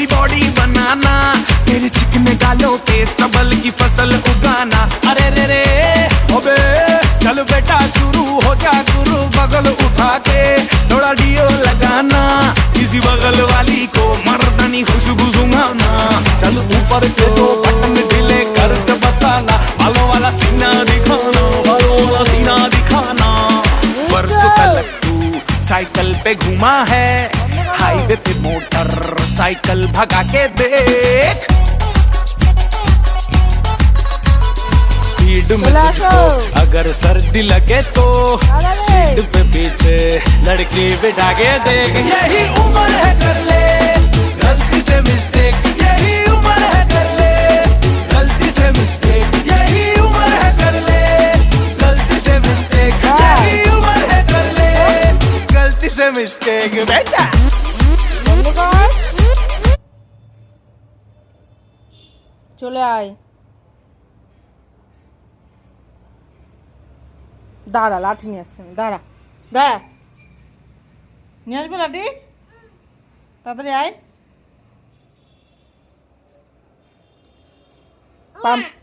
बड़ी बॉडी बनाना, तेरे चिकने गालों पे स्टबल की फसल उगाना। अरे रे रे अबे चल बेटा शुरू हो जा गुरु, बगल उठा के थोड़ा डियो लगाना, किसी बगल वाली को मर्दानी खुशबू सुंघाना। चल ऊपर के दो बटन ढीले करके बताना, बालों वाला सीना दिखाना, बालों वाला सीना दिखाना। परसों तक तू साइकिल पे घूमा है, हाईवे पे मोटर साइकिल भगा के देख। स्पीड में तुझको अगर सर्दी लगे तो सीट पे पीछे लड़की बिठा के देख। यही उम्र है कर ले गलती से मिस्टेक, यही उम्र है कर ले गलती से मिस्टेक, यही उम्र है कर ले गलती से मिस्टेक, यही उम्र है कर ले गलती से मिस्टेक। बेटा চলে আয়, দাঁড়া লাঠি নিয়ে আসছি, দাঁড়া দাঁড়া নিয়ে আসবে লাঠি, তাড়াতাড়ি আয়।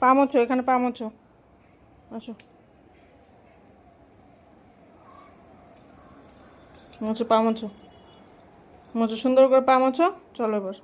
পা মোছো, এখানে পা মোছো, আসো মোছো, পা মোছো, মোছো সুন্দর করে পা মোছো। চলো এবার